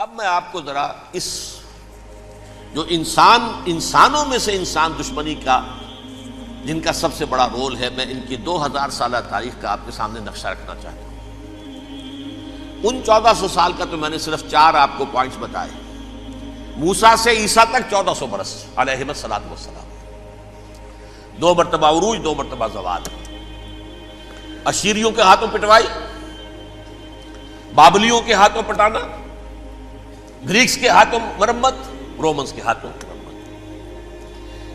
اب میں آپ کو ذرا اس جو انسانوں میں سے انسان دشمنی کا جن کا سب سے بڑا رول ہے، میں ان کی 2000 سالہ تاریخ کا آپ کے سامنے نقشہ رکھنا چاہتا ہوں۔ ان 1400 سال کا تو میں نے صرف 4 آپ کو پوائنٹس بتائے۔ موسیٰ سے عیسیٰ تک 1400 برس علیہم الصلاۃ والسلام، 2 مرتبہ عروج، 2 مرتبہ زوال، اشیریوں کے ہاتھوں پٹوائی، بابلیوں کے ہاتھوں پٹانا، گریکس کے ہاتھوں مرمت، رومنز کے ہاتھوں مرمت۔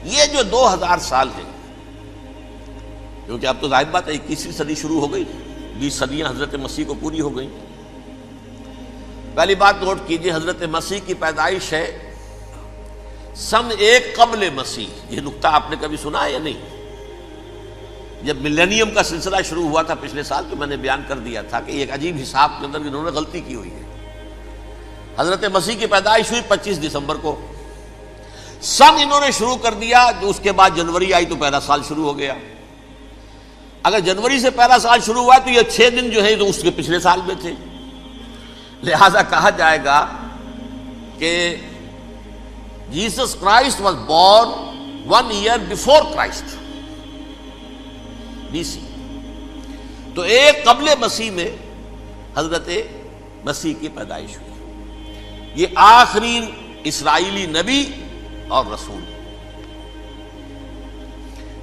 یہ جو 2000 سال ہے، کیونکہ اب تو ظاہر بات ہے 21ویں صدی شروع ہو گئی، 20 صدیاں حضرت مسیح کو پوری ہو گئی۔ پہلی بات نوٹ کیجئے، حضرت مسیح کی پیدائش ہے سن 1 قبل مسیح۔ یہ نقطہ آپ نے کبھی سنا ہے یا نہیں؟ جب ملینیم کا سلسلہ شروع ہوا تھا پچھلے سال، تو میں نے بیان کر دیا تھا کہ ایک عجیب حساب کے اندر انہوں نے غلطی کی ہوئی ہے۔ حضرت مسیح کی پیدائش ہوئی 25 دسمبر کو، سن انہوں نے شروع کر دیا، جو اس کے بعد جنوری آئی تو پہلا سال شروع ہو گیا۔ اگر جنوری سے پہلا سال شروع ہوا تو یہ 6 دن جو ہے تو اس کے پچھلے سال میں تھے، لہذا کہا جائے گا کہ Jesus Christ was born 1 year before Christ, BC۔ تو 1 قبل مسیح میں حضرت مسیح کی پیدائش ہوئی۔ یہ آخری اسرائیلی نبی اور رسول۔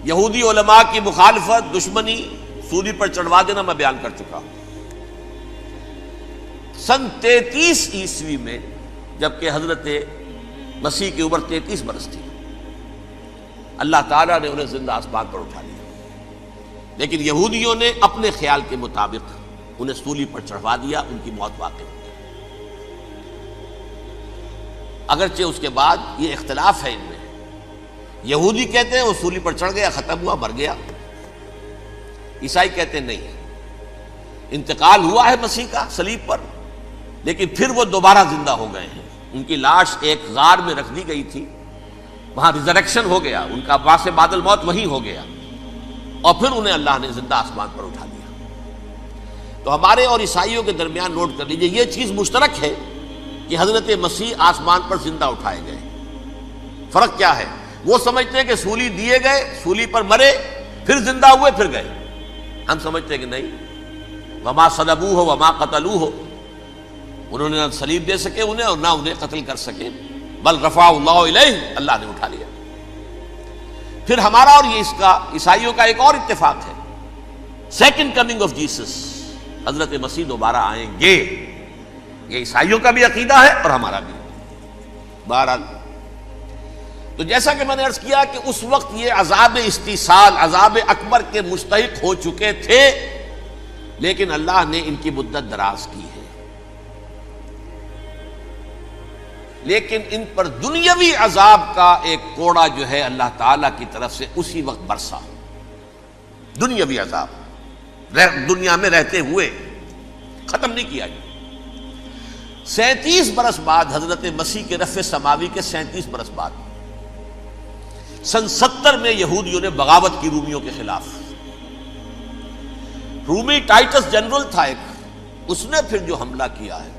یہودی علماء کی مخالفت، دشمنی، سولی پر چڑھوا دینا میں بیان کر چکا ہوں۔ سن 33 عیسوی میں، جبکہ حضرت مسیح کی عمر 33 برس تھی، اللہ تعالیٰ نے انہیں زندہ آسمان پر اٹھا لیا، لیکن یہودیوں نے اپنے خیال کے مطابق انہیں سولی پر چڑھوا دیا، ان کی موت واقع ہو گئی۔ اگرچہ اس کے بعد یہ اختلاف ہے ان میں، یہودی کہتے ہیں وہ سولی پر چڑھ گیا، ختم ہوا، مر گیا۔ عیسائی کہتے ہیں نہیں، انتقال ہوا ہے مسیح کا صلیب پر، لیکن پھر وہ دوبارہ زندہ ہو گئے ہیں۔ ان کی لاش ایک غار میں رکھ دی گئی تھی، وہاں ریزریکشن ہو گیا، ان کا باعث بعد الموت وہی ہو گیا، اور پھر انہیں اللہ نے زندہ آسمان پر اٹھا دیا۔ تو ہمارے اور عیسائیوں کے درمیان نوٹ کر لیجئے، یہ چیز مشترک ہے کہ حضرت مسیح آسمان پر زندہ اٹھائے گئے۔ فرق کیا ہے؟ وہ سمجھتے ہیں کہ سولی دیے گئے، سولی پر مرے، پھر زندہ ہوئے، پھر گئے۔ ہم سمجھتے ہیں کہ نہیں، وما صلبوہ وما قتلوہ، انہوں نے نہ صلیب دے سکے انہیں اور نہ انہیں قتل کر سکے، بل رفع اللہ الیہ، اللہ نے اٹھا لیا۔ پھر ہمارا اور یہ اس کا عیسائیوں کا ایک اور اتفاق ہے، سیکنڈ کمنگ آف جیسس، حضرت مسیح دوبارہ آئیں گے۔ یہ عیسائیوں کا بھی عقیدہ ہے اور ہمارا بھی۔ بہرحال تو جیسا کہ میں نے عرض کیا کہ اس وقت یہ عذاب استیصال، عذاب اکبر کے مستحق ہو چکے تھے، لیکن اللہ نے ان کی مدت دراز کی ہے، لیکن ان پر دنیاوی عذاب کا ایک کوڑا جو ہے اللہ تعالیٰ کی طرف سے اسی وقت برسا۔ دنیاوی عذاب دنیا میں رہتے ہوئے ختم نہیں کیا۔ 37 برس بعد، حضرت مسیح کے رفع سماوی کے 37 برس بعد، سن 70 میں یہودیوں نے بغاوت کی رومیوں کے خلاف۔ رومی ٹائٹس جنرل تھا ایک، اس نے پھر جو حملہ کیا ہے،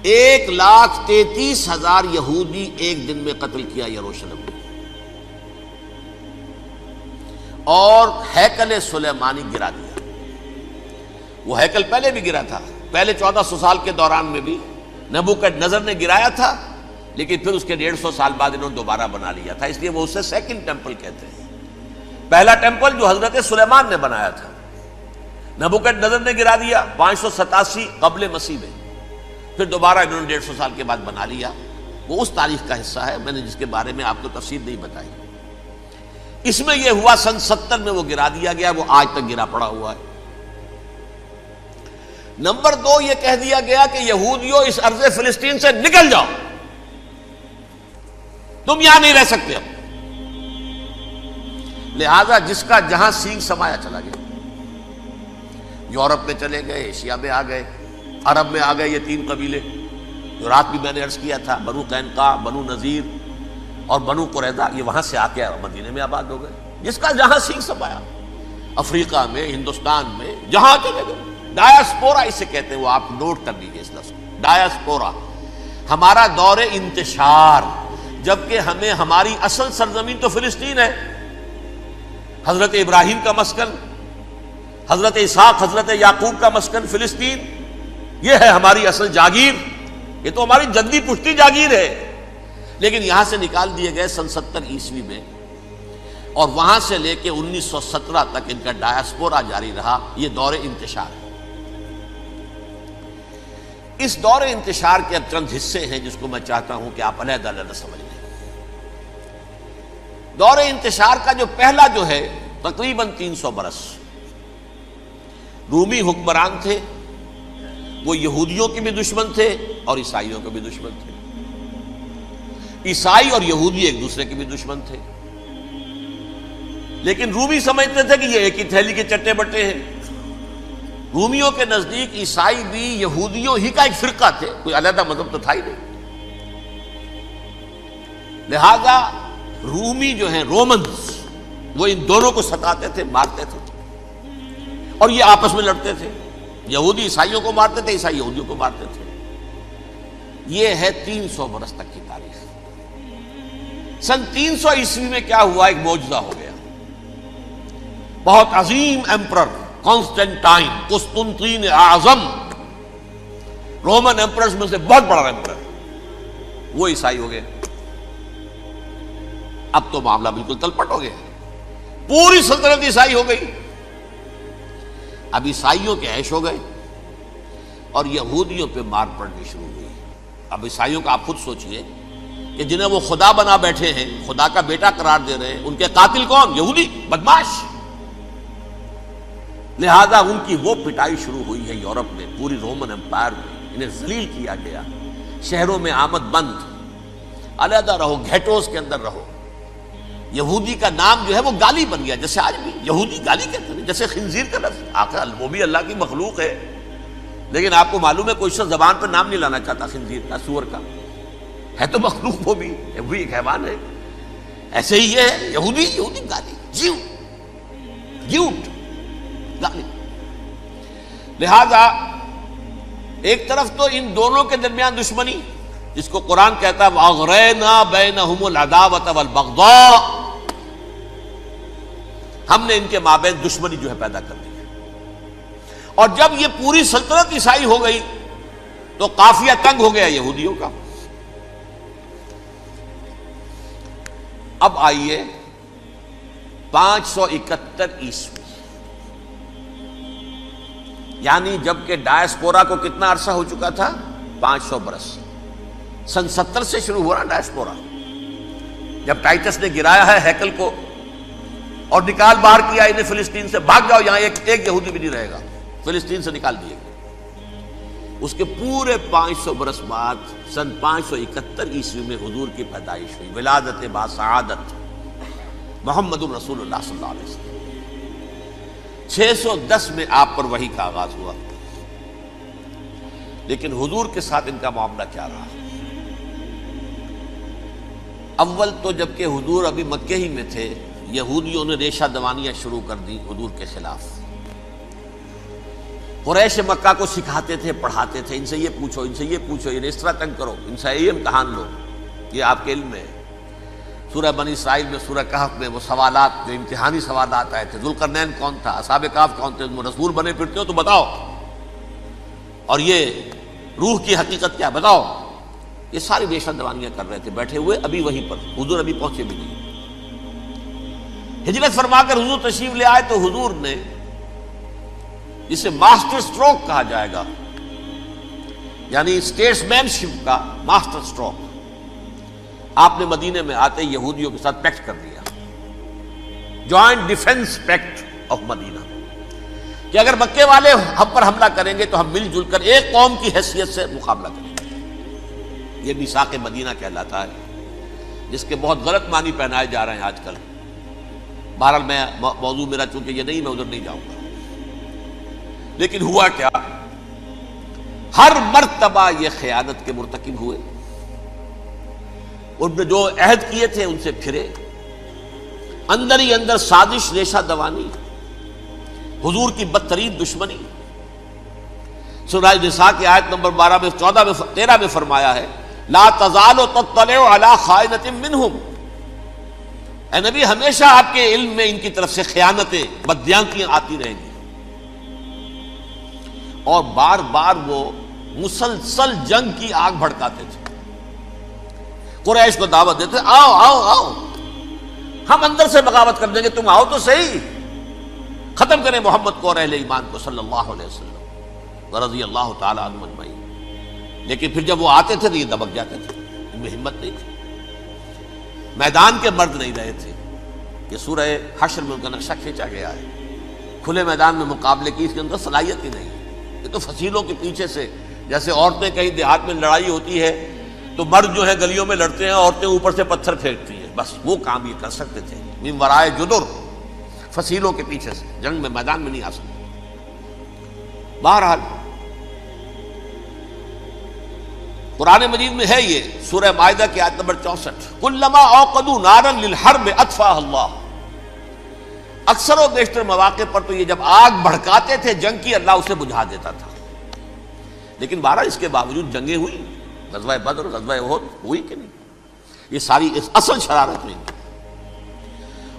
1,33,000 یہودی ایک دن میں قتل کیا یروشلم میں، اور ہیکل سلیمانی گرا دیا۔ وہ ہیکل پہلے بھی گرا تھا، پہلے 1400 سال کے دوران میں بھی نبوکڈنیزر نے گرایا تھا، لیکن پھر اس کے 150 سال بعد انہوں نے دوبارہ بنا لیا تھا، اس لیے وہ اسے سیکنڈ ٹیمپل کہتے ہیں۔ پہلا ٹیمپل جو حضرت سلیمان نے بنایا تھا، نبوکڈنیزر نے گرا دیا 587 قبل مسیح میں، پھر دوبارہ انہوں نے 150 سال کے بعد بنا لیا۔ وہ اس تاریخ کا حصہ ہے، میں نے جس کے بارے میں آپ کو تفصیل نہیں بتائی۔ اس میں یہ ہوا سن 70 میں وہ گرا دیا گیا، وہ آج تک گرا پڑا ہوا ہے۔ نمبر 2، یہ کہہ دیا گیا کہ یہودیوں اس ارض فلسطین سے نکل جاؤ، تم یہاں نہیں رہ سکتے اب۔ لہذا جس کا جہاں سینگ سمایا چلا گیا، یورپ میں چلے گئے، ایشیا میں آ گئے، عرب میں آ گئے، یہ 3 قبیلے جو رات بھی میں نے عرض کیا تھا، بنو قینقاع، بنو نذیر اور بنو قریظہ، یہ وہاں سے آ کے مدینے میں آباد ہو گئے۔ جس کا جہاں سینگ سمایا، افریقہ میں، ہندوستان میں، جہاں چلے گئے، ڈایاسپورا اسے کہتے ہیں، وہ آپ نوٹ کر لیجیے اس لفظ کو، ڈایاسپورا، ہمارا دور انتشار، جبکہ ہمیں ہماری اصل سرزمین تو فلسطین ہے، حضرت ابراہیم کا مسکن، حضرت اسحاق حضرت یعقوب کا مسکن فلسطین، یہ ہے ہماری اصل جاگیر، یہ تو ہماری جدی پشتی جاگیر ہے، لیکن یہاں سے نکال دیے گئے سن 70 عیسوی میں، اور وہاں سے لے کے 1917 تک ان کا ڈایاسپورا جاری رہا۔ یہ دور انتشار ہے۔ اس دور انتشار کے اب چند حصے ہیں جس کو میں چاہتا ہوں کہ آپ علیحدہ علیحدہ سمجھ لیں۔ دور انتشار کا جو پہلا جو ہے تقریباً 300 برس، رومی حکمران تھے، وہ یہودیوں کے بھی دشمن تھے اور عیسائیوں کے بھی دشمن تھے، عیسائی اور یہودی ایک دوسرے کے بھی دشمن تھے، لیکن رومی سمجھتے تھے کہ یہ ایک ہی تھیلی کے چٹے بٹے ہیں۔ رومیوں کے نزدیک عیسائی بھی یہودیوں ہی کا ایک فرقہ تھے، کوئی علیحدہ مذہب تو تھا ہی نہیں، لہذا رومی جو ہیں رومنز وہ ان دونوں کو ستاتے تھے، مارتے تھے، اور یہ آپس میں لڑتے تھے، یہودی عیسائیوں کو مارتے تھے، عیسائی یہودیوں کو مارتے تھے۔ یہ ہے 300 برس تک کی تاریخ۔ سن 300 عیسوی میں کیا ہوا؟ ایک معجزہ ہو گیا۔ بہت عظیم ایمپرر کانسٹینٹائن، قسطنطین اعظم، رومن ایمپررز میں سے بہت بڑا ایمپرر، وہ عیسائی ہو گئے۔ اب تو معاملہ بالکل تلپٹ ہو گیا، پوری سلطنت عیسائی ہو گئی۔ اب عیسائیوں کے عیش ہو گئے اور یہودیوں پہ مار پڑنی شروع ہوئی۔ اب عیسائیوں کا آپ خود سوچئے کہ جنہیں وہ خدا بنا بیٹھے ہیں، خدا کا بیٹا قرار دے رہے ہیں، ان کے قاتل کون؟ یہودی بدماش۔ لہذا ان کی وہ پٹائی شروع ہوئی ہے یورپ میں، پوری رومن امپائر میں انہیں ذلیل کیا گیا، شہروں میں آمد بند، علیحدہ رہو، گھیٹوز کے اندر رہو۔ یہودی کا نام جو ہے وہ گالی بن گیا، جیسے آج بھی یہودی گالی کہتے ہیں، جیسے خنزیر کا لفظ، آخر وہ بھی اللہ کی مخلوق ہے، لیکن آپ کو معلوم ہے کوئی شخص زبان پر نام نہیں لانا چاہتا خنزیر کا، سور کا، ہے تو مخلوق، وہ بھی ایک حیوان ہے۔ ایسے ہی یہ ہے یہودی گالی، جیوٹ گالی۔ لہذا ایک طرف تو ان دونوں کے درمیان دشمنی، جس کو قرآن کہتا ہے وَأَغْرَيْنَا بَيْنَهُمُ الْعَدَاوَةَ وَالْبَغْضَاءَ، ہم نے ان کے مابین دشمنی جو ہے پیدا کر دی ہے۔ اور جب یہ پوری سلطنت عیسائی ہو گئی تو قافیہ تنگ ہو گیا یہودیوں کا۔ اب آئیے 571 عیسوی، یعنی جب کہ ڈایاسپورا کو کتنا عرصہ ہو چکا تھا؟ 500 برس۔ سن 70 سے شروع ہوا نا ڈایاسپورا، جب ٹائٹس نے گرایا ہے ہیکل کو اور نکال باہر کیا انہیں فلسطین سے، بھاگ جاؤ یہاں ایک یہودی بھی نہیں رہے گا، فلسطین سے نکال دیے گئے۔ اس کے پورے 500 برس بعد سن 571 عیسوی میں حضور کی پیدائش ہوئی، ولادت باسعادت محمد رسول اللہ صلی اللہ علیہ وسلم۔ 610 میں آپ پر وحی کا آغاز ہوا، لیکن حضور کے ساتھ ان کا معاملہ کیا رہا؟ اول تو جبکہ حضور ابھی مکے ہی میں تھے، یہودیوں نے ریشہ دوانیاں شروع کر دی حضور کے خلاف۔ قریش مکہ کو سکھاتے تھے، پڑھاتے تھے، ان سے یہ پوچھو، ان سے یہ پوچھو، انہیں اس طرح تنگ کرو، ان سے یہ امتحان لو، یہ آپ کے علم میں ہے۔ سورہ بنی اسرائیل میں، سورہ کہف میں وہ سوالات، جو امتحانی سوالات آئے تھے، ذوالقرنین کون تھا، اصحاب کہف کون تھے، تم رسول بنے پھرتے ہو تو بتاؤ، اور یہ روح کی حقیقت کیا بتاؤ۔ یہ ساری ریشہ دوانیاں کر رہے تھے بیٹھے ہوئے، ابھی وہیں پر حضور ابھی پہنچے بھی نہیں۔ ہجرت فرما کر حضور تشریف لے آئے تو حضور نے، جسے ماسٹر سٹروک کہا جائے گا، یعنی اسٹیٹس مین شپ کا ماسٹر سٹروک، آپ نے مدینے میں آتے یہودیوں کے ساتھ پیکٹ کر دیا، جوائنٹ ڈیفنس پیکٹ آف مدینہ، کہ اگر مکے والے ہم پر حملہ کریں گے تو ہم مل جل کر ایک قوم کی حیثیت سے مقابلہ کریں گے۔ یہ میثاق مدینہ کہلاتا ہے، جس کے بہت غلط معنی پہنائے جا رہے ہیں آج کل۔ بہرحال میں موضوع میرا چونکہ یہ نہیں، میں ادھر نہیں جاؤں گا، لیکن ہوا کیا؟ ہر مرتبہ یہ خیانت کے مرتکب ہوئے، ان نے جو عہد کیے تھے ان سے پھرے، اندر ہی اندر سازش، ریشہ دوانی، حضور کی بدترین دشمنی۔ سورہ نساء کی آیت نمبر 12 میں 13 میں فرمایا ہے لا تزال تطلع علی خائنۃ منہم، اے نبی ہمیشہ آپ کے علم میں ان کی طرف سے خیانتیں، بددیانتیاں آتی رہیں گی. اور بار بار وہ مسلسل جنگ کی آگ بھڑکاتے تھے. قریش کو دعوت دیتے، آؤ آؤ آؤ ہم اندر سے بغاوت کر دیں گے، تم آؤ تو صحیح، ختم کریں محمد کو اور اہل ایمان کو صلی اللہ علیہ وسلم ورضی اللہ تعالی عنہم اجمعین. لیکن پھر جب وہ آتے تھے تو یہ دبک جاتے تھے، ان میں ہمت نہیں تھی. میدان کے مرد نہیں رہے تھے. یہ سورہ حشر میں ان کا نقشہ کھینچا گیا ہے. کھلے میدان میں مقابلے کی اس کے اندر صلاحیت ہی نہیں. یہ تو فصیلوں کے پیچھے سے، جیسے عورتیں کہیں دیہات میں لڑائی ہوتی ہے تو مرد جو ہے گلیوں میں لڑتے ہیں، عورتیں اوپر سے پتھر پھینکتی ہیں، بس وہ کام یہ کر سکتے تھے. من ورائے جدر، فصیلوں کے پیچھے سے، جنگ میں میدان میں نہیں آ سکتے. بہرحال قرآن مجید میں ہے یہ سورہ مائدہ کی آیت نمبر 64، کلما اوقدوا نارا للحرب اطفاها اللہ. اکثر و بیشتر مواقع پر تو یہ جب آگ بھڑکاتے تھے جنگ کی، اللہ اسے بجھا دیتا تھا. لیکن بہرحال اس کے باوجود جنگیں ہوئی، غزوہ بدر، غزوہ احد ہوئی کہ نہیں؟ یہ ساری اصل شرارت ہوئی.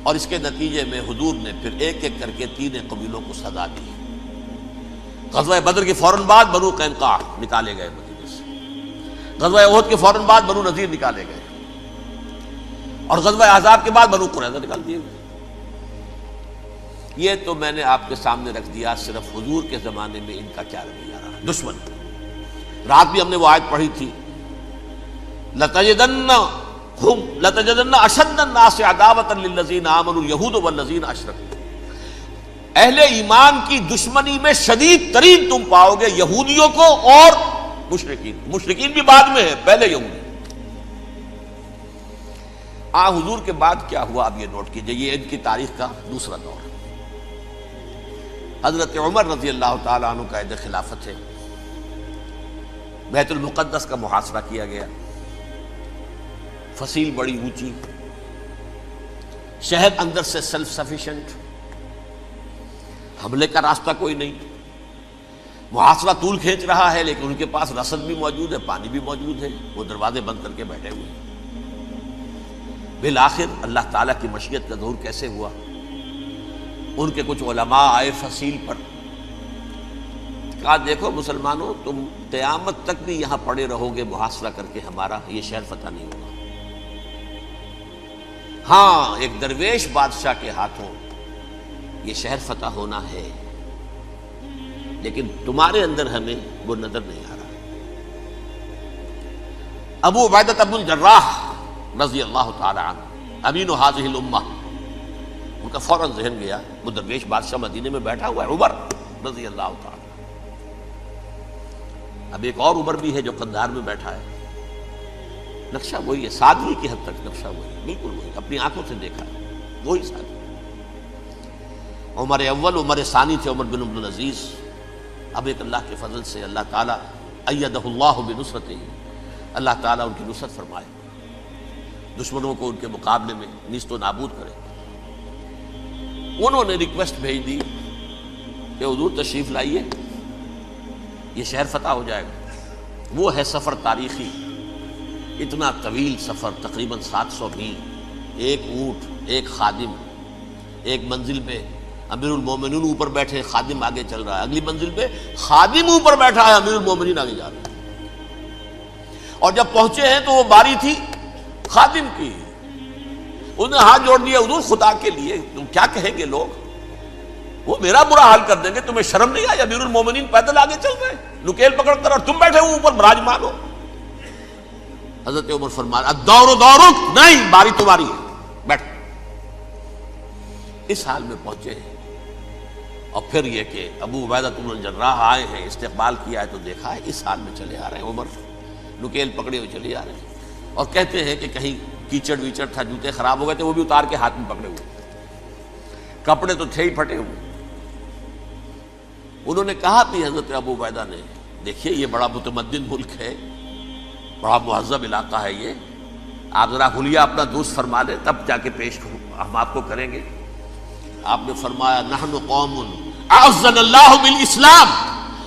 اور اس کے نتیجے میں حضور نے پھر ایک ایک کر کے 3 قبیلوں کو سزا دی. غزوہ بدر کے فوراً بعد بنو قینقاع نکالے گئے مدینے سے، غزوہ احد کے فوراً بعد بنو نذیر نکالے گئے، اور غزوہ احزاب کے بعد بنو قریظہ نکال دیے گئے. یہ تو میں نے آپ کے سامنے رکھ دیا صرف حضور کے زمانے میں ان کا کیا رویہ رہا. دشمن، رات بھی ہم نے وہ آیت پڑھی تھی، لَتَجِدَنَّ أَشَدَّ النَّاسِ عَدَاوَةً لِلَّذِينَ آمَنُوا الْيَهُودُ وَالَّذِينَ أَشْرَكُوا. اہل ایمان کی دشمنی میں شدید ترین تم پاؤ گے یہودیوں کو اور مشرکین. مشرکین بھی بعد میں ہے، پہلے یہودی. حضور کے بعد کیا ہوا اب یہ نوٹ کیجئے، یہ ان کی تاریخ کا دوسرا دور. حضرت عمر رضی اللہ تعالیٰ عنہ قائد خلافت ہے. بیت المقدس کا محاصرہ کیا گیا، فصیل بڑی اونچی، شہر اندر سے سیلف سفیشنٹ، حملے کا راستہ کوئی نہیں. محاصرہ طول کھینچ رہا ہے لیکن ان کے پاس رسد بھی موجود ہے، پانی بھی موجود ہے، وہ دروازے بند کر کے بیٹھے ہوئے ہیں. بالآخر اللہ تعالیٰ کی مشیت کا ظہور کیسے ہوا؟ ان کے کچھ علماء آئے فصیل پر، کہا دیکھو مسلمانوں، تم قیامت تک بھی یہاں پڑے رہو گے محاصرہ کر کے، ہمارا یہ شہر فتح نہیں ہوگا. ہاں ایک درویش بادشاہ کے ہاتھوں یہ شہر فتح ہونا ہے، لیکن تمہارے اندر ہمیں وہ نظر نہیں آ رہا. ابو عبیدہ بن الجراح رضی اللہ تعالی عنہ، امین هذه الامہ، ان کا فوراً ذہن گیا وہ درویش بادشاہ مدینے میں بیٹھا ہوا ہے عمر رضی اللہ تعالی. اب ایک اور عمر بھی ہے جو قندھار میں بیٹھا ہے. نقشہ وہی ہے، سادگی کی حد تک نقشہ وہی ہے، بالکل وہی، اپنی آنکھوں سے دیکھا ہے، وہی سادگی. عمر اول، عمر ثانی تھے عمر بن عبد العزیز. اب ایک اللہ کے فضل سے اللہ تعالیٰ ایدہ اللہ بنصرتہ، اللہ تعالیٰ ان کی نصرت فرمائے، دشمنوں کو ان کے مقابلے میں نیست و نابود کرے. انہوں نے ریکویسٹ بھیج دی کہ حضور تشریف لائیے، یہ شہر فتح ہو جائے گا. وہ ہے سفر تاریخی، اتنا طویل سفر، تقریباً 700 میل، ایک اونٹ، ایک خادم، ایک منزل پہ امیر المومنین اوپر بیٹھے، خادم آگے چل رہا ہے، اگلی منزل پہ خادم اوپر بیٹھا ہے، امیر المومنین آگے جا رہے ہیں. اور جب پہنچے ہیں تو وہ باری تھی خادم کی. انہوں نے ہاتھ جوڑ دیا، حضور خدا کے لیے تم کیا کہیں گے لوگ، وہ میرا برا حال کر دیں گے، تمہیں شرم نہیں آئی؟ امیر المومنین پیدل آگے چل رہے ہیں نکیل پکڑ کر، اور تم بیٹھے ہو اوپر براجمان ہو. حضرت عمر فرمایا الدور دورک، نہیں باری تمہاری ہے، بیٹھ. اس حال میں پہنچے ہیں. اور پھر یہ کہ ابو عبیدہ بن الجراح آئے ہیں، استقبال کیا ہے تو دیکھا ہے اس حال میں چلے آ رہے ہیں. عمر نکیل پکڑے ہوئے چلے آ رہے ہیں، اور کہتے ہیں کہ کہیں کیچڑ ویچڑ تھا، جوتے خراب ہو گئے تھے، وہ بھی اتار کے ہاتھ میں پکڑے ہوئے، کپڑے تو تھے ہی پھٹے ہوئے. انہوں نے کہا بھی حضرت ابو عبیدہ نے، دیکھیے یہ بڑا متمدن ملک ہے، بڑا مہذب علاقہ ہے یہ، آپ ذرا حلیہ اپنا دوست فرما لیں تب جا کے پیش ہم آپ کو کریں گے. آپ نے فرمایا نحن قوم اعزنا اللہ بالاسلام،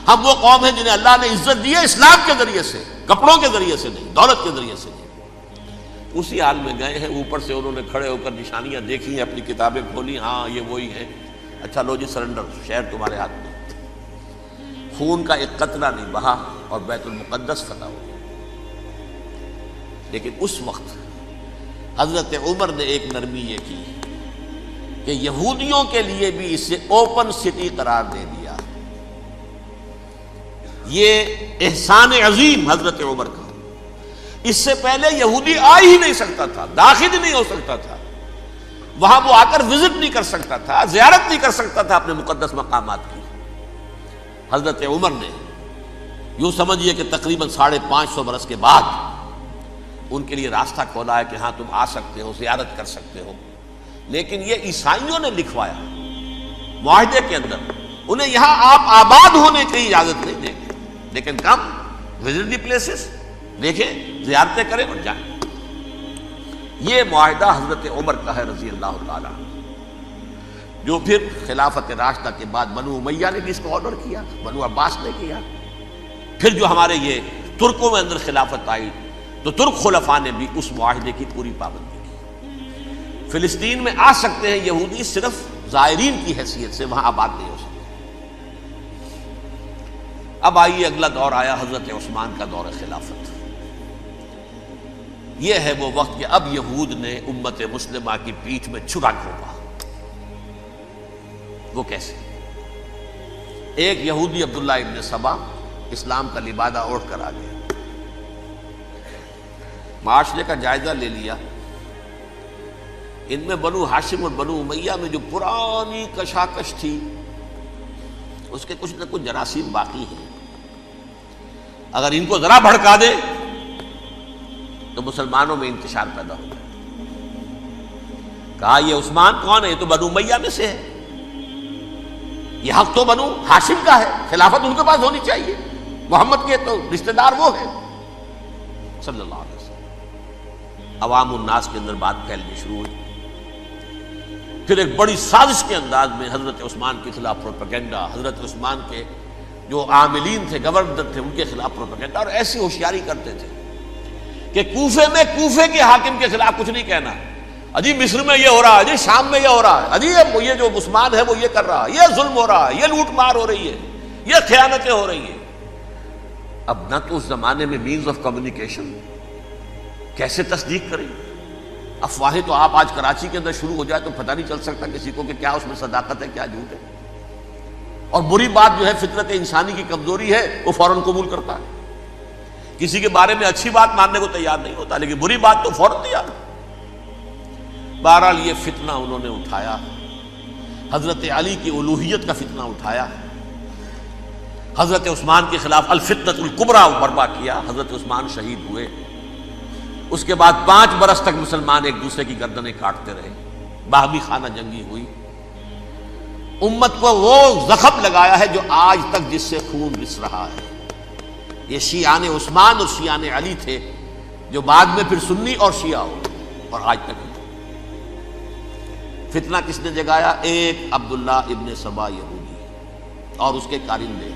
ہم وہ قوم ہیں جنہیں اللہ نے عزت دی ہے اسلام کے ذریعے سے. کپڑوں کے ذریعے سے نہیں، دولت کے ذریعے سے نہیں۔ اسی حال میں گئے ہیں، اوپر سے انہوں نے کھڑے ہو کر نشانیاں دیکھی ہیں، اپنی کتابیں کھولی، ہاں یہ وہی ہے، اچھا لو جی سرنڈر، شہر تمہارے ہاتھ میں۔ خون کا ایک قطرہ نہیں بہا اور بیت المقدس فتح ہو گیا۔ لیکن اس وقت حضرت عمر نے ایک نرمی یہ کی کہ یہودیوں کے لیے بھی اسے اوپن سٹی قرار دے دیا۔ یہ احسان عظیم حضرت عمر کا، اس سے پہلے یہودی آ ہی نہیں سکتا تھا، داخل ہی نہیں ہو سکتا تھا، وہاں وہ آ کر وزٹ نہیں کر سکتا تھا، زیارت نہیں کر سکتا تھا اپنے مقدس مقامات کی۔ حضرت عمر نے یوں سمجھیے کہ تقریباً 550 برس کے بعد ان کے لیے راستہ کھولا ہے کہ ہاں تم آ سکتے ہو، زیارت کر سکتے ہو۔ لیکن یہ عیسائیوں نے لکھوایا معاہدے کے اندر، انہیں یہاں آپ آباد ہونے کی اجازت نہیں دیں گے، لیکن کم وزٹ دی پلیسز، دیکھیں زیارتیں کریں اور جائیں۔ یہ معاہدہ حضرت عمر کا ہے رضی اللہ تعالیٰ، جو پھر خلافت راشدہ کے بعد بنو امیہ نے بھی اس کو آنر کیا، بنو عباس نے کیا۔ پھر جو ہمارے یہ ترکوں میں اندر خلافت آئی تو ترک خلفاء نے بھی اس معاہدے کی پوری پابندی کی۔ فلسطین میں آ سکتے ہیں یہودی صرف زائرین کی حیثیت سے، وہاں آباد نہیں ہو سکتے۔ اب آئیے اگلا دور آیا حضرت عثمان کا دور خلافت۔ یہ ہے وہ وقت کہ اب یہود نے امت مسلمہ کی پیٹھ میں چھرا گھونپا۔ وہ کیسے؟ ایک یہودی عبداللہ ابن سبا اسلام کا لبادہ اوڑھ کر آ گیا، معاشرے کا جائزہ لے لیا، ان میں بنو ہاشم اور بنو امیہ میں جو پرانی کشاکش تھی اس کے کچھ نہ کچھ جراثیم باقی ہیں، اگر ان کو ذرا بھڑکا دے تو مسلمانوں میں انتشار پیدا ہو جائے۔ کہا یہ عثمان کون ہے؟ یہ تو بنو امیہ میں سے ہے، یہ حق تو بنو ہاشم کا ہے، خلافت ان کے پاس ہونی چاہیے، محمد کے تو رشتہ دار وہ ہیں صلی اللہ علیہ وسلم۔ عوام الناس کے اندر بات پھیلنی شروع ہوئی۔ پھر ایک بڑی سازش کے انداز میں حضرت عثمان کے خلاف پروپیگنڈا، حضرت عثمان کے جو عاملین تھے، گورنر تھے، ان کے خلاف پروپیگنڈا، اور ایسی ہوشیاری کرتے تھے کہ کوفے میں کوفے کے حاکم کے خلاف کچھ نہیں کہنا، اجی مصر میں یہ ہو رہا ہے، اجی شام میں یہ ہو رہا ہے، اجی یہ جو عثمان ہے وہ یہ کر رہا ہے، یہ ظلم ہو رہا ہے، یہ لوٹ مار ہو رہی ہے، یہ خیانتیں ہو رہی ہیں۔ اب نہ تو اس زمانے میں مینز آف کمیونیکیشن، کیسے تصدیق کریں؟ افواہیں تو آپ آج کراچی کے اندر شروع ہو جائے تو پتہ نہیں چل سکتا کسی کو کہ کیا اس میں صداقت ہے، کیا جھوٹ ہے، اور بری بات جو ہے فطرت انسانی کی کمزوری ہے وہ فوراً قبول کرتا ہے، کسی کے بارے میں اچھی بات ماننے کو تیار نہیں ہوتا، لیکن بری بات تو فوراً تیار۔ بہرحال یہ فتنہ انہوں نے اٹھایا، حضرت علی کی الوہیت کا فتنہ اٹھایا، حضرت عثمان کے خلاف الفتنۃ الکبریٰ برپا کیا، حضرت عثمان شہید ہوئے۔ اس کے بعد 5 برس تک مسلمان ایک دوسرے کی گردنیں کاٹتے رہے، باہمی خانہ جنگی ہوئی، امت کو وہ زخم لگایا ہے جو آج تک جس سے خون رس رہا ہے۔ یہ شیعان عثمان اور شیعان علی تھے جو بعد میں پھر سنی اور شیعہ ہو، اور آج تک فتنہ کس نے جگایا؟ ایک عبداللہ ابن سبا یہودی اور اس کے کارندے،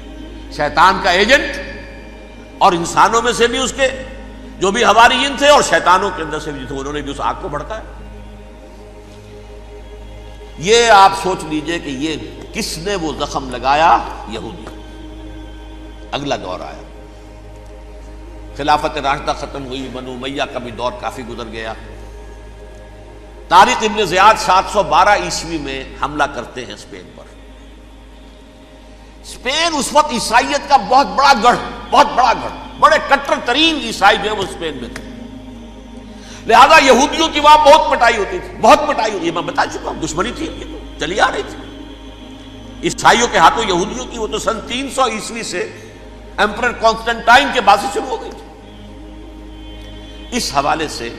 شیطان کا ایجنٹ، اور انسانوں میں سے بھی اس کے جو بھی حواریین تھے اور شیطانوں کے اندر سے بھی تھے، انہوں نے بھی اس آگ کو بھڑکایا۔ یہ آپ سوچ لیجئے کہ یہ کس نے وہ زخم لگایا؟ یہودی۔ اگلا دور آیا، خلافت راشدہ ختم ہوئی، بنو امیہ کا بھی دور کافی گزر گیا۔ طارق ابن زیاد 712 عیسوی میں حملہ کرتے ہیں اسپین پر۔ اسپین اس وقت عیسائیت کا بہت بڑا گڑھ، بڑے کٹر ترین عیسائی جو ہے وہ اسپین میں تھے، لہذا یہودیوں کی وہاں بہت پٹائی ہوتی تھی، یہ میں بتا چکا ہوں، دشمنی تھی ان کی تو چلی آ رہی تھی عیسائیوں کے ہاتھوں یہودیوں کی، وہ تو سن 300 عیسوی سے ایمپرر کانسٹنٹائن کے بعد سے شروع ہو گئی تھی۔ اس حوالے سے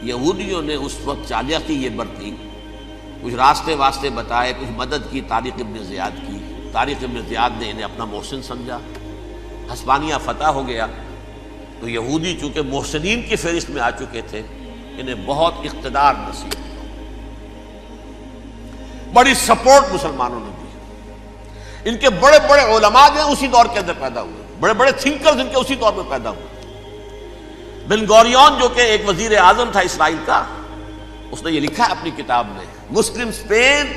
یہودیوں نے اس وقت چالاکی یہ برتی، کچھ راستے واسطے بتائے، کچھ مدد کی طارق ابن زیاد کی۔ طارق ابن زیاد نے انہیں اپنا محسن سمجھا، ہسپانیہ فتح ہو گیا تو یہودی چونکہ محسنین کی فہرست میں آ چکے تھے، انہیں بہت اقتدار نصیب ہوا، بڑی سپورٹ مسلمانوں نے دی۔ ان کے بڑے بڑے علماء جو ہیں اسی دور کے اندر پیدا ہوئے، بڑے بڑے تھنکرز ان کے اسی دور میں پیدا ہوئے۔ بن گوریون جو کہ ایک وزیر اعظم تھا اسرائیل کا، اس نے یہ لکھا ہے اپنی کتاب میں، Muslim Spain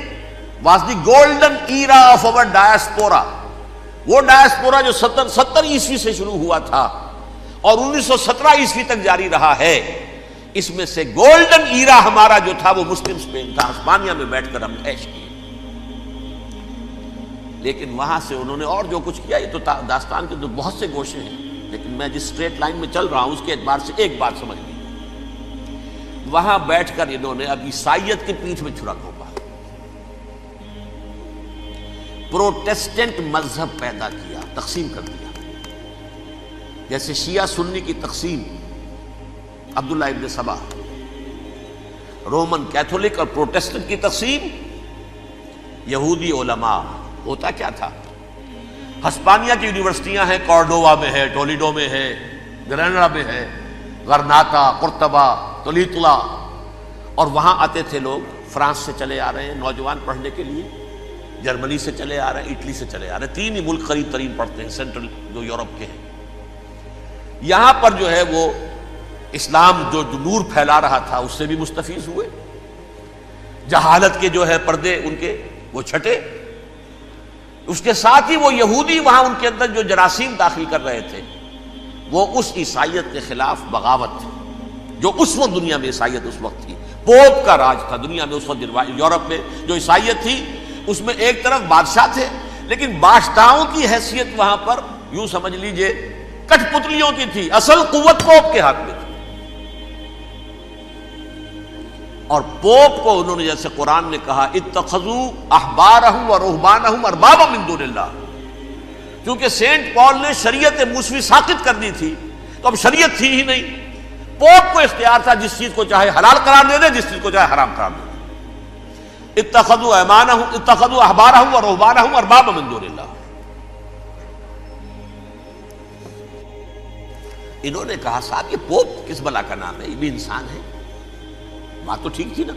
was the golden era of our diaspora. وہ ڈائسپورا جو 70 عیسوی سے شروع ہوا تھا اور 1917 عیسوی تک جاری رہا ہے، اس میں سے گولڈن ایرا ہمارا جو تھا وہ مسلم اسپین تھا. ہسپانیہ میں بیٹھ کر ہم عیش کیے. لیکن وہاں سے انہوں نے اور جو کچھ کیا، یہ تو داستان کے تو بہت سے گوشے ہیں، لیکن میں جس اسٹریٹ لائن میں چل رہا ہوں اس کے اعتبار سے ایک بات سمجھ لیجیے. وہاں بیٹھ کر انہوں نے اب عیسائیت کی پیٹھ میں چھرا گھونپا، پروٹیسٹنٹ مذہب پیدا کیا، تقسیم کر دیا. جیسے شیعہ سنی کی تقسیم، عبداللہ ابن سبا، رومن کیتھولک اور پروٹیسٹنٹ کی تقسیم، یہودی علماء. ہوتا کیا تھا؟ ہسپانیہ کی یونیورسٹیاں ہیں، کارڈووا میں ہے، ٹولیڈو میں ہے، گریناڈا میں ہے، غرناطہ، قرطبہ، تولیتلا، اور وہاں آتے تھے لوگ. فرانس سے چلے آ رہے ہیں نوجوان پڑھنے کے لیے، جرمنی سے چلے آ رہے ہیں، اٹلی سے چلے آ رہے ہیں. 3 ہی ملک قریب ترین پڑھتے ہیں سینٹرل جو یورپ کے ہیں. یہاں پر جو ہے وہ اسلام جو نور پھیلا رہا تھا اس سے بھی مستفیض ہوئے. جہالت کے جو ہے پردے ان کے وہ چھٹے. اس کے ساتھ ہی وہ یہودی وہاں ان کے اندر جو جراثیم داخل کر رہے تھے وہ اس عیسائیت کے خلاف بغاوت تھی جو اس وقت دنیا میں عیسائیت اس وقت تھی. پوپ کا راج تھا دنیا میں اس وقت. یورپ میں جو عیسائیت تھی اس میں ایک طرف بادشاہ تھے، لیکن بادشاہوں کی حیثیت وہاں پر یوں سمجھ لیجئے کٹ پتلیوں کی تھی. اصل قوت پوپ کے ہاتھ میں تھی. اور پوپ کو انہوں نے جیسے قرآن نے کہا اتخذوا احبارهم ورهبانهم اربابا من دون اللہ، کیونکہ سینٹ پال نے شریعت موسوی ساقط کر دی تھی تو اب شریعت تھی ہی نہیں. پوپ کو اختیار تھا جس چیز کو چاہے حلال قرار دے دے، جس چیز کو چاہے حرام قرار دے دے. اتخذوا احبارهم ورهبانهم اربابا من دون اللہ. انہوں نے کہا صاحب یہ پوپ کس بلا کا نام ہے، یہ بھی انسان ہے. بات تو ٹھیک تھی نا،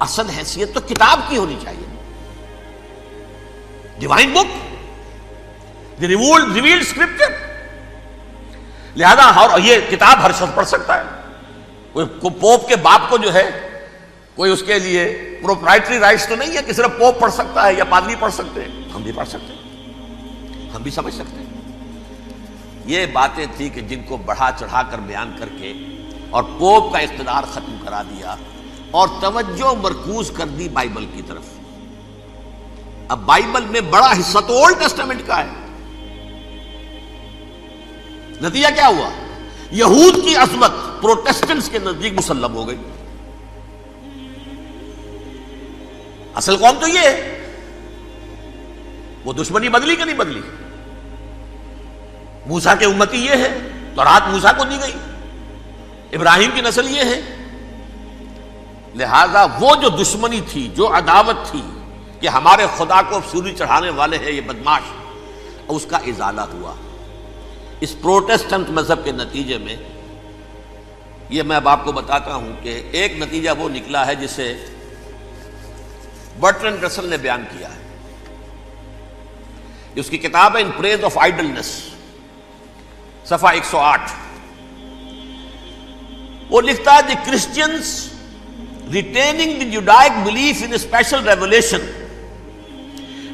اصل حیثیت تو کتاب کی ہونی چاہیے، ڈیوائن بک، دی ریویلڈ اسکرپچر. لہذا اور یہ کتاب ہر شخص پڑھ سکتا ہے. کوئی پوپ کے باپ کو جو ہے کوئی اس کے لیے پروپرائٹری رائٹس تو نہیں ہے کہ صرف پوپ پڑھ سکتا ہے یا پادری پڑھ سکتے ہیں. ہم بھی پڑھ سکتے ہیں، ہم بھی سمجھ سکتے ہیں. یہ باتیں تھی کہ جن کو بڑھا چڑھا کر بیان کر کے اور پوپ کا اقتدار ختم کرا دیا اور توجہ مرکوز کر دی بائبل کی طرف. اب بائبل میں بڑا حصہ تو اولڈ ٹیسٹامنٹ کا ہے. نتیجہ کیا ہوا؟ یہود کی عظمت پروٹیسٹنٹس کے نزدیک مسلم ہو گئی. اصل قوم تو یہ ہے. وہ دشمنی بدلی کہ نہیں بدلی؟ موسیٰ کے امتی یہ ہے، تورات موسیٰ کو دی گئی، ابراہیم کی نسل یہ ہے. لہذا وہ جو دشمنی تھی، جو عداوت تھی کہ ہمارے خدا کو سوری چڑھانے والے ہیں یہ بدماش، اس کا ازالہ ہوا اس پروٹیسٹنٹ مذہب کے نتیجے میں. یہ میں اب آپ کو بتاتا ہوں کہ ایک نتیجہ وہ نکلا ہے جسے برٹرنڈ رسل نے بیان کیا ہے. اس کی کتاب ہے ان پریز آف آئیڈلنس، صفحہ 108. وہ لکھتا ہے the Christians retaining the Judaic belief in special revelation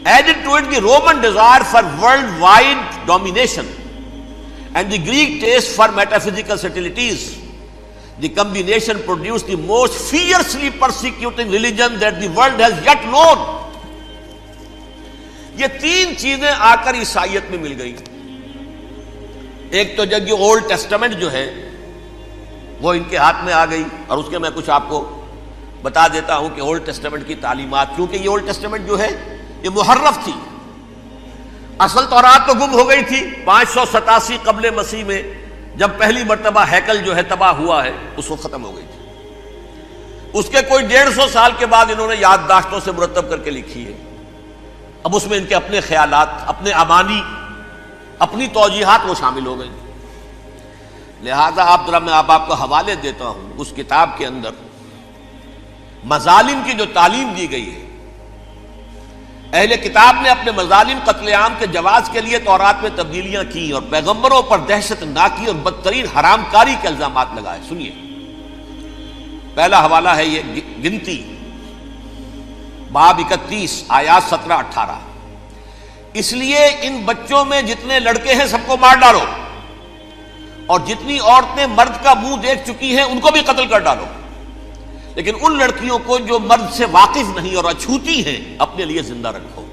added to it the Roman desire for world wide domination and the Greek taste for metaphysical subtleties. The combination produce the most fiercely persecuting religion that the world has yet known. یہ 3 چیزیں آ کر عیسائیت میں مل گئی. ایک تو جب یہ اولڈ ٹیسٹامنٹ جو ہے وہ ان کے ہاتھ میں آ گئی، اور اس کے میں کچھ آپ کو بتا دیتا ہوں کہ اولڈ ٹیسٹامنٹ کی تعلیمات، کیونکہ یہ اولڈ ٹیسٹامنٹ جو ہے یہ محرف تھی. اصل تورات تو گم ہو گئی تھی 587 قبل مسیح میں، جب پہلی مرتبہ ہیکل جو ہے تباہ ہوا ہے اس وقت ختم ہو گئی تھی. اس کے کوئی 150 سال کے بعد انہوں نے یادداشتوں سے مرتب کر کے لکھی ہے. اب اس میں ان کے اپنے خیالات، اپنے امانی، اپنی توجیحات وہ شامل ہو گئی. لہذا میں آپ کو حوالے دیتا ہوں اس کتاب کے اندر مظالم کی جو تعلیم دی گئی ہے اہل کتاب نے اپنے مظالم قتل عام کے جواز کے لیے تورات میں تبدیلیاں کی اور پیغمبروں پر دہشت ناکی اور بدترین حرام کاری کے الزامات لگائے. سنیے، پہلا حوالہ ہے یہ گنتی باب 31 آیات 17-18. اس لیے ان بچوں میں جتنے لڑکے ہیں سب کو مار ڈالو، اور جتنی عورتیں مرد کا منہ دیکھ چکی ہیں ان کو بھی قتل کر ڈالو، لیکن ان لڑکیوں کو جو مرد سے واقف نہیں اور اچھوتی ہیں اپنے لیے زندہ رکھو.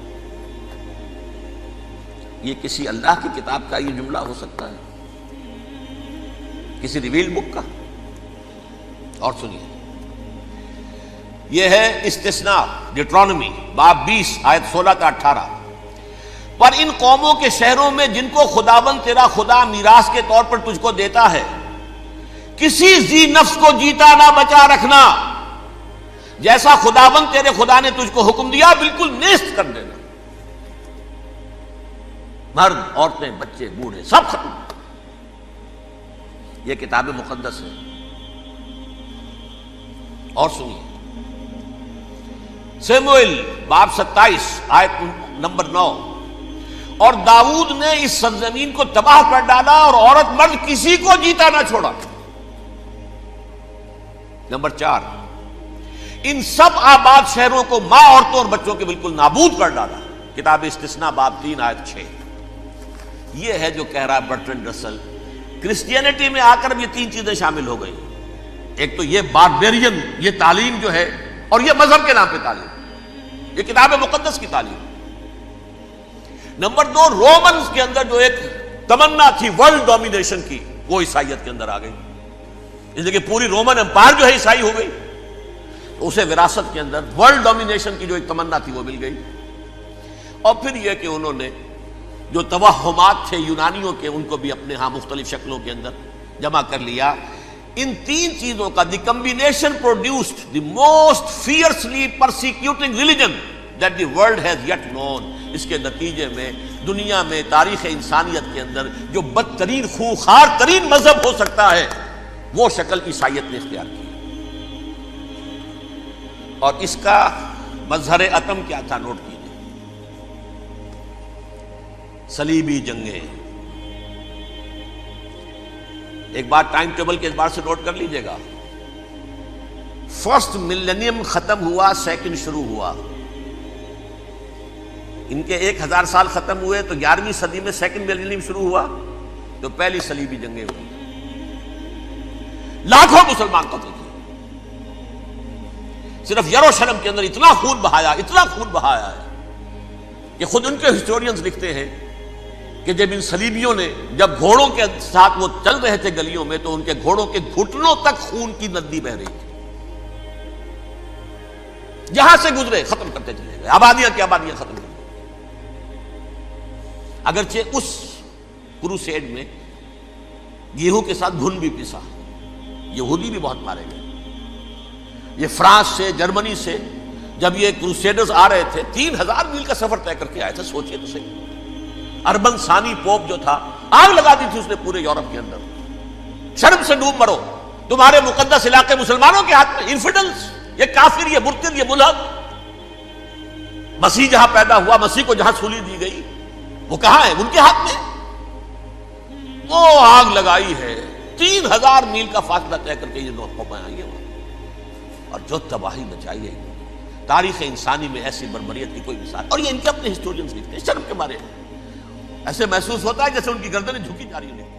یہ کسی اللہ کی کتاب کا یہ جملہ ہو سکتا ہے؟ کسی ریویل بک کا؟ اور سنیے، یہ ہے استثناء ڈیٹرانومی باب 20 آیت 16-18. پر ان قوموں کے شہروں میں جن کو خداوند تیرا خدا میراث کے طور پر تجھ کو دیتا ہے، کسی ذی نفس کو جیتا نہ بچا رکھنا، جیسا خداوند تیرے خدا نے تجھ کو حکم دیا بالکل نیست کر دینا. مرد، عورتیں، بچے، بوڑھے سب ختم. یہ کتاب مقدس ہے. اور سنیے، سموئیل باب 27 آیت نمبر 9. اور داؤد نے اس سرزمین کو تباہ کر ڈالا اور عورت مرد کسی کو جیتا نہ چھوڑا. نمبر 4، ان سب آباد شہروں کو ماں، عورتوں اور بچوں کے بالکل نابود کر ڈالا. کتاب استثناء باب 3 آیت 6. یہ ہے جو کہہ رہا ہے برٹرنڈ رسل، کرسچینٹی میں آ کر اب یہ تین چیزیں شامل ہو گئی. ایک تو یہ باربیرین یہ تعلیم جو ہے، اور یہ مذہب کے نام پہ تعلیم، یہ کتاب مقدس کی تعلیم. نمبر 2، رومنز کے اندر جو ایک تمنا تھی ورلڈ ڈومینیشن کی، وہ عیسائیت کے اندر آ گئی. اس لیے کہ پوری رومن امپائر جو ہے عیسائی ہو گئی، تو اسے وراثت کے اندر ورلڈ ڈومینیشن کی جو ایک تمنا تھی وہ مل گئی. اور پھر یہ کہ انہوں نے جو توہمات تھے یونانیوں کے، ان کو بھی اپنے ہاں مختلف شکلوں کے اندر جمع کر لیا. ان تین چیزوں کا the combination produced the most fiercely persecuting religion that the world has yet known. اس کے نتیجے میں دنیا میں تاریخ انسانیت کے اندر جو بدترین خونخوار ترین مذہب ہو سکتا ہے وہ شکل عیسائیت نے اختیار کی. اور اس کا مظہر عتم کیا تھا؟ نوٹ کیجیے، صلیبی جنگیں. ایک بات ٹائم ٹیبل کے اعتبار سے نوٹ کر لیجئے گا. فرسٹ ملینیم ختم ہوا، سیکنڈ شروع ہوا. ان کے 1000 سال ختم ہوئے تو 11ویں صدی میں سیکنڈ ملینیم شروع ہوا، تو پہلی صلیبی جنگیں ہوئی. لاکھوں مسلمان قتل کیے. صرف یروشلم کے اندر اتنا خون بہایا ہے کہ خود ان کے ہسٹورینز لکھتے ہیں کہ جب ان صلیبیوں نے جب گھوڑوں کے ساتھ وہ چل رہے تھے گلیوں میں، تو ان کے گھوڑوں کے گھٹنوں تک خون کی ندی بہ رہی تھی. جہاں سے گزرے ختم کرتے چلے گئے، آبادیاں کی آبادیاں ختم کر. اگرچہ اس کروسیڈ میں گیہوں کے ساتھ گھن بھی پسا، یہودی بھی بہت مارے گئے. یہ فرانس سے، جرمنی سے جب یہ کروسیڈرز آ رہے تھے، 3000 میل کا سفر طے کر کے آئے تھے. سوچئے تو صحیح. اربن ثانی پوپ جو تھا، آگ لگا دی تھی اس نے پورے یورپ کے اندر. شرم سے ڈوب مرو، تمہارے مقدس علاقے مسلمانوں کے ہاتھ میں. انفیڈلز، یہ کافر، یہ مرتد، یہ ملحد. مسیح جہاں پیدا ہوا، مسیح کو جہاں سولی دی گئی، وہ کہاں ہے؟ ان کے ہاتھ میں. وہ آگ لگائی ہے، 3000 میل کا فاصلہ طے کر کے یہ قومیں آئی ہیں، اور جو تباہی مچائی ہے. تاریخ انسانی میں ایسی بربریت کی کوئی مثال. اور یہ ان کے اپنے ہسٹورینز لکھتے ہیں. شرم کے مارے ایسے محسوس ہوتا ہے جیسے ان کی گردنیں جھکی جا رہی ہیں.